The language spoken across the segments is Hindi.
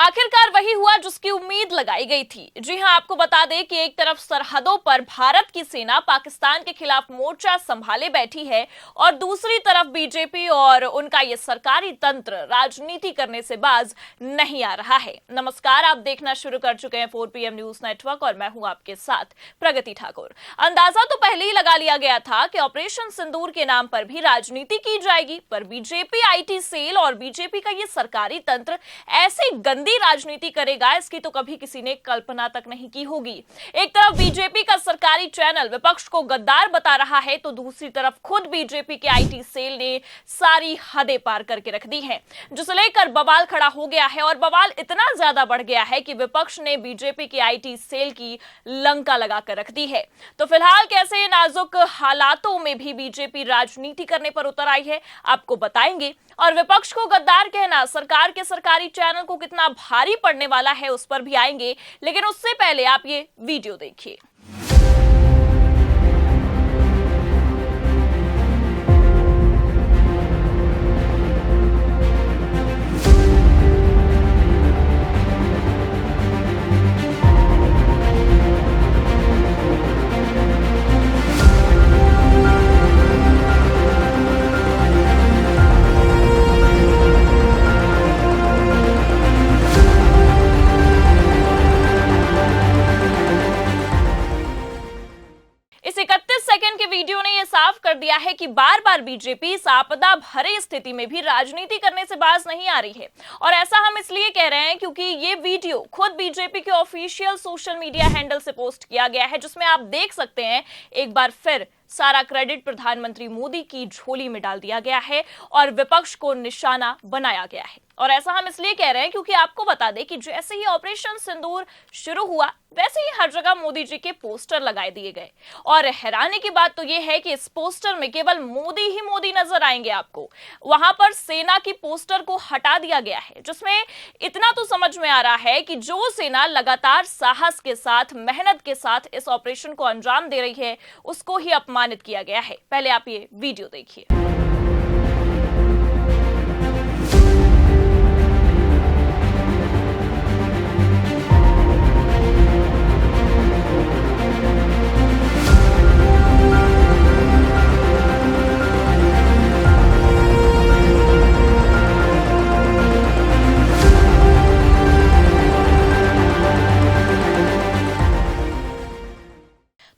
आखिरकार वही हुआ जिसकी उम्मीद लगाई गई थी। जी हां, आपको बता दें कि एक तरफ सरहदों पर भारत की सेना पाकिस्तान के खिलाफ मोर्चा संभाले बैठी है और दूसरी तरफ बीजेपी और उनका ये सरकारी तंत्र राजनीति करने से बाज नहीं आ रहा है। नमस्कार, आप देखना शुरू कर चुके हैं 4PM न्यूज नेटवर्क और मैं हूं आपके साथ प्रगति ठाकुर। अंदाजा तो पहले ही लगा लिया गया था कि ऑपरेशन सिंदूर के नाम पर भी राजनीति की जाएगी, पर बीजेपी आईटी सेल और बीजेपी का ये सरकारी तंत्र ऐसी गंदी राजनीति करेगा, इसकी तो कभी किसी ने कल्पना तक नहीं की होगी। एक तरफ बीजेपी का सरकारी चैनल विपक्ष को गद्दार बता रहा है, तो दूसरी तरफ खुद बीजेपी के आईटी सेल ने सारी हदें पार करके रख दी हैं, जिसे लेकर बवाल खड़ा हो गया है। और बवाल इतना ज्यादा बढ़ गया है कि विपक्ष ने बीजेपी की आईटी सेल की लंका लगाकर रख दी है। तो फिलहाल कैसे नाजुक हालातों में भी बीजेपी राजनीति करने पर उतर आई है, आपको बताएंगे। और विपक्ष को गद्दार कहना सरकार के सरकारी चैनल को कितना भारी पड़ने वाला है, उस पर भी आएंगे। लेकिन उससे पहले आप ये वीडियो देखिए। इस 31 सेकंड के वीडियो ने यह साफ कर दिया है कि बार बार बीजेपी इस आपदा भरी स्थिति में भी राजनीति करने से बाज नहीं आ रही है। और ऐसा हम इसलिए कह रहे हैं क्योंकि ये वीडियो खुद बीजेपी के ऑफिशियल सोशल मीडिया हैंडल से पोस्ट किया गया है, जिसमें आप देख सकते हैं एक बार फिर सारा क्रेडिट प्रधानमंत्री मोदी की झोली में डाल दिया गया है और विपक्ष को निशाना बनाया गया है। और ऐसा हम इसलिए कह रहे हैं क्योंकि आपको बता दें कि जैसे ही ऑपरेशन सिंदूर शुरू हुआ, वैसे ही हर जगह मोदी जी के पोस्टर लगाए दिए गए। और हैरानी की बात तो यह है कि इस पोस्टर में केवल मोदी ही मोदी नजर आएंगे आपको। वहां पर सेना की पोस्टर को हटा दिया गया है, जिसमें इतना तो समझ में आ रहा है कि जो सेना लगातार साहस के साथ, मेहनत के साथ इस ऑपरेशन को अंजाम दे रही है, उसको ही अपमानित किया गया है। पहले आप ये वीडियो देखिए।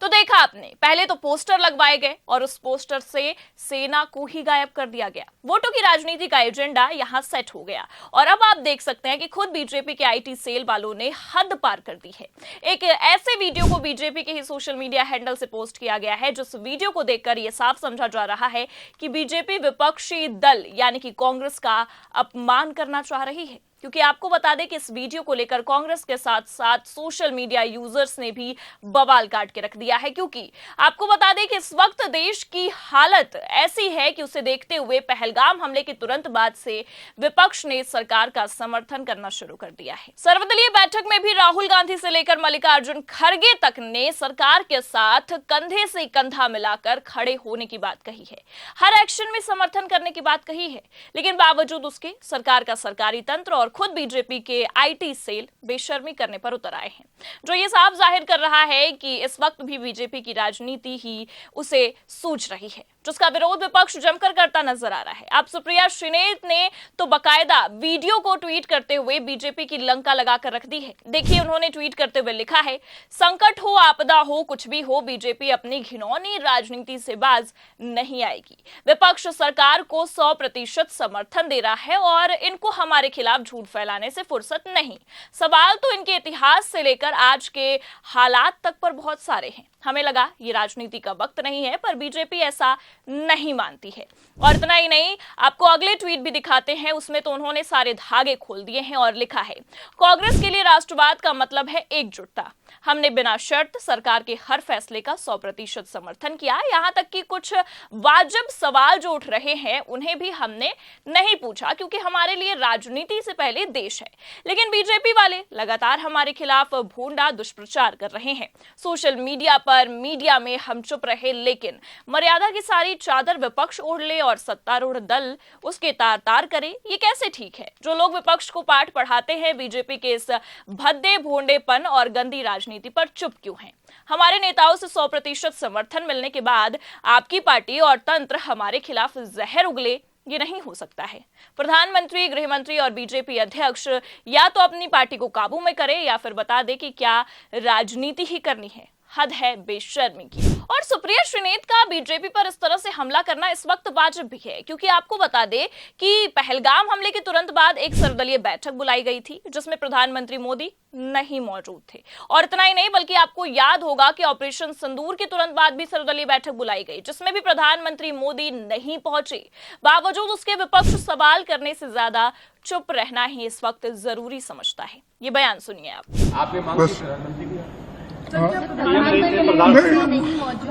तो देखा आपने, पहले तो पोस्टर लगवाए गए और उस पोस्टर से सेना को ही गायब कर दिया गया। वोटों की राजनीति का एजेंडा यहां सेट हो गया। और अब आप देख सकते हैं कि खुद बीजेपी के आईटी सेल वालों ने हद पार कर दी है। एक ऐसे वीडियो को बीजेपी के ही सोशल मीडिया हैंडल से पोस्ट किया गया है, जिस वीडियो को देखकर यह साफ समझा जा रहा है कि बीजेपी विपक्षी दल यानी कि कांग्रेस का अपमान करना चाह रही है। क्योंकि आपको बता दें कि इस वीडियो को लेकर कांग्रेस के साथ साथ सोशल मीडिया यूजर्स ने भी बवाल काट के रख दिया है। क्योंकि आपको बता दें कि इस वक्त देश की हालत ऐसी है कि उसे देखते हुए पहलगाम हमले के तुरंत बाद से विपक्ष ने सरकार का समर्थन करना शुरू कर दिया है। सर्वदलीय बैठक में भी राहुल गांधी से लेकर मल्लिकार्जुन खड़गे तक ने सरकार के साथ कंधे से कंधा मिलाकर खड़े होने की बात कही है, हर एक्शन में समर्थन करने की बात कही है। लेकिन बावजूद उसके सरकार का सरकारी तंत्र और खुद बीजेपी के आईटी सेल बेशर्मी करने पर उतर आए हैं, जो ये साफ जाहिर कर रहा है कि इस वक्त भी बीजेपी की राजनीति ही उसे सूझ रही है, जिसका विरोध विपक्ष जमकर करता नजर आ रहा है। आप सुप्रिया श्रीनेत ने तो बकायदा वीडियो को ट्वीट करते हुए बीजेपी की लंका लगाकर रख दी है। देखिए, उन्होंने ट्वीट करते हुए लिखा है, संकट हो, आपदा हो, कुछ भी हो, बीजेपी अपनी घिनौनी राजनीति से बाज नहीं आएगी। विपक्ष सरकार को 100% समर्थन दे रहा है और इनको हमारे खिलाफ झूठ फैलाने से फुर्सत नहीं। सवाल तो इनके इतिहास से लेकर आज के हालात तक पर बहुत सारे हैं। हमें लगा ये राजनीति का वक्त नहीं है, पर बीजेपी ऐसा नहीं मानती है। और इतना ही नहीं, आपको अगले ट्वीट भी दिखाते हैं। उसमें तो उन्होंने सारे धागे खोल दिए हैं और लिखा है, कांग्रेस के लिए राष्ट्रवाद का मतलब है एकजुटता। हमने बिना शर्त सरकार के हर फैसले का 100% समर्थन किया। यहां तक कि कुछ वाजिब सवाल जो उठ रहे हैं उन्हें भी हमने नहीं पूछा, क्योंकि हमारे लिए राजनीति से पहले देश है। लेकिन बीजेपी वाले लगातार हमारे खिलाफ भोंडा दुष्प्रचार कर रहे हैं। सोशल मीडिया पर पर मीडिया में हम चुप रहे, लेकिन मर्यादा की सारी चादर विपक्ष ओढ़ ले और सत्तारूढ़ दल उसके तार तार करे, ये कैसे ठीक है? जो लोग विपक्ष को पाठ पढ़ाते हैं बीजेपी के इस भद्दे भोंडेपन और गंदी राजनीति पर चुप क्यों हैं? हमारे नेताओं से 100% समर्थन मिलने के बाद आपकी पार्टी और तंत्र हमारे खिलाफ जहर उगले, ये नहीं हो सकता है। प्रधानमंत्री, गृह मंत्री और बीजेपी अध्यक्ष या तो अपनी पार्टी को काबू में करे या फिर बता दे कि क्या राजनीति ही करनी है। हद है बेशर्मी की। और सुप्रिया श्रीनेत का बीजेपी पर इस तरह से हमला करना इस वक्त वाजिब भी है, क्योंकि आपको बता दे कि पहलगाम हमले के तुरंत बाद एक सर्वदलीय बैठक बुलाई गई थी जिसमें प्रधानमंत्री मोदी नहीं मौजूद थे। और इतना ही नहीं, बल्कि आपको याद होगा कि ऑपरेशन सिंदूर के तुरंत बाद भी सर्वदलीय बैठक बुलाई गई जिसमें भी प्रधानमंत्री मोदी नहीं पहुंचे। बावजूद उसके विपक्ष सवाल करने से ज्यादा चुप रहना ही इस वक्त जरूरी समझता है। ये बयान सुनिए आप।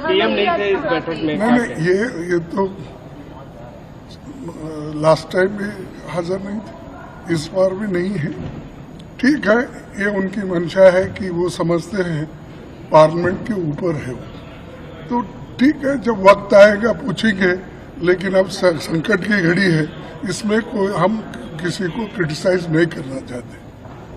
पीएम नहीं थे इस बैठक में। नहीं, ये तो लास्ट टाइम भी हाजिर नहीं थे, इस बार भी नहीं है। ठीक है, ये उनकी मंशा है कि वो समझते हैं पार्लियामेंट के ऊपर है वो, तो ठीक है, जब वक्त आएगा पूछेंगे। लेकिन अब संकट की घड़ी है, इसमें कोई हम किसी को क्रिटिसाइज नहीं करना चाहते।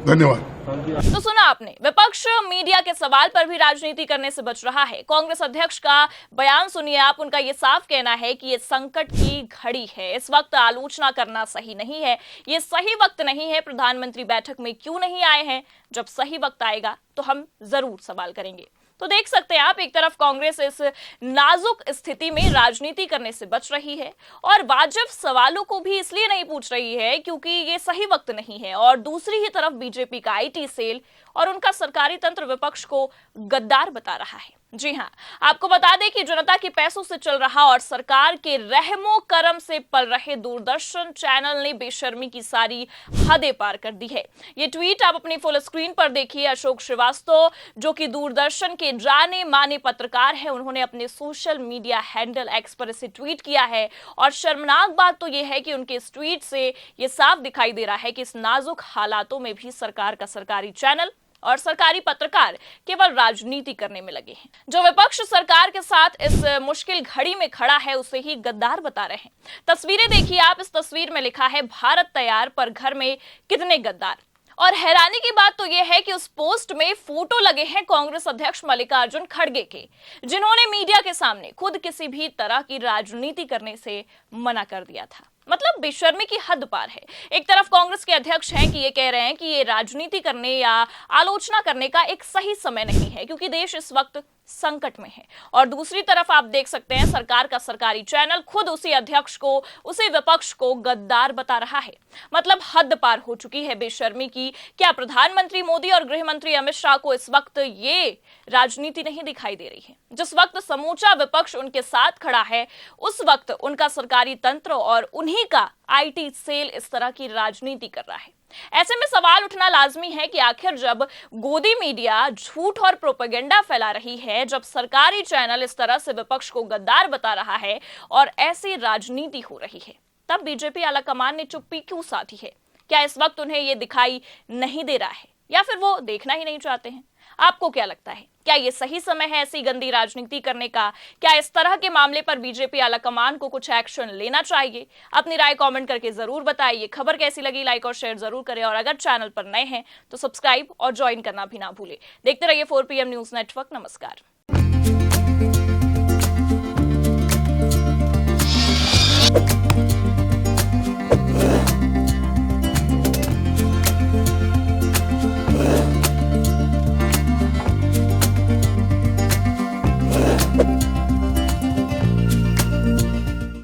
धन्यवाद। तो सुना आपने, विपक्ष मीडिया के सवाल पर भी राजनीति करने से बच रहा है। कांग्रेस अध्यक्ष का बयान सुनिए आप। उनका ये साफ कहना है कि ये संकट की घड़ी है, इस वक्त आलोचना करना सही नहीं है, ये सही वक्त नहीं है। प्रधानमंत्री बैठक में क्यों नहीं आए हैं? जब सही वक्त आएगा तो हम जरूर सवाल करेंगे। तो देख सकते हैं आप, एक तरफ कांग्रेस इस नाजुक स्थिति में राजनीति करने से बच रही है और वाजिब सवालों को भी इसलिए नहीं पूछ रही है क्योंकि ये सही वक्त नहीं है, और दूसरी ही तरफ बीजेपी का आईटी सेल और उनका सरकारी तंत्र विपक्ष को गद्दार बता रहा है। जी हां, आपको बता दें कि जनता के पैसों से चल रहा और सरकार के रहमो करम से पल रहे दूरदर्शन चैनल ने बेशर्मी की सारी हदें पार कर दी है। ये ट्वीट आप अपनी फुल स्क्रीन पर देखिए। अशोक श्रीवास्तव, जो कि दूरदर्शन के जाने माने पत्रकार हैं, उन्होंने अपने सोशल मीडिया हैंडल एक्स पर इसे ट्वीट किया है। और शर्मनाक बात तो यह है कि उनके इस ट्वीट से यह साफ दिखाई दे रहा है कि इस नाजुक हालातों में भी सरकार का सरकारी चैनल और सरकारी पत्रकार केवल राजनीति करने में लगे हैं। जो विपक्ष सरकार के साथ इस मुश्किल घड़ी में खड़ा है उसे ही गद्दार बता रहे हैं। तस्वीरें देखिए आप। इस तस्वीर में लिखा है भारत तैयार, पर घर में कितने गद्दार। और हैरानी की बात तो यह है कि उस पोस्ट में फोटो लगे हैं कांग्रेस अध्यक्ष मल्लिकार्जुन खड़गे के, जिन्होंने मीडिया के सामने खुद किसी भी तरह की राजनीति करने से मना कर दिया था। मतलब बेशर्मी की हद पार है। एक तरफ कांग्रेस के अध्यक्ष हैं कि ये कह रहे हैं कि ये राजनीति करने या आलोचना करने का एक सही समय नहीं है क्योंकि देश इस वक्त संकट में है, और दूसरी तरफ आप देख सकते हैं सरकार का सरकारी चैनल खुद उसी अध्यक्ष को, उसी विपक्ष को गद्दार बता रहा है। मतलब हद पार हो चुकी है बेशर्मी की। क्या प्रधानमंत्री मोदी और गृह मंत्री अमित शाह को इस वक्त ये राजनीति नहीं दिखाई दे रही है? जिस वक्त समूचा विपक्ष उनके साथ खड़ा है, उस वक्त उनका सरकारी तंत्र और उन्हीं का आईटी सेल इस तरह की राजनीति कर रहा है। ऐसे में सवाल उठना लाजमी है कि आखिर जब गोदी मीडिया झूठ और प्रोपेगेंडा फैला रही है, जब सरकारी चैनल इस तरह से विपक्ष को गद्दार बता रहा है और ऐसी राजनीति हो रही है, तब बीजेपी आलाकमान ने चुप्पी क्यों साधी है? क्या इस वक्त उन्हें यह दिखाई नहीं दे रहा है या फिर वो देखना ही नहीं चाहते हैं? आपको क्या लगता है, क्या ये सही समय है ऐसी गंदी राजनीति करने का? क्या इस तरह के मामले पर बीजेपी आलाकमान को कुछ एक्शन लेना चाहिए? अपनी राय कमेंट करके जरूर बताइए। खबर कैसी लगी लाइक और शेयर जरूर करें, और अगर चैनल पर नए हैं तो सब्सक्राइब और ज्वाइन करना भी ना भूलें। देखते रहिए 4 PM न्यूज नेटवर्क। नमस्कार।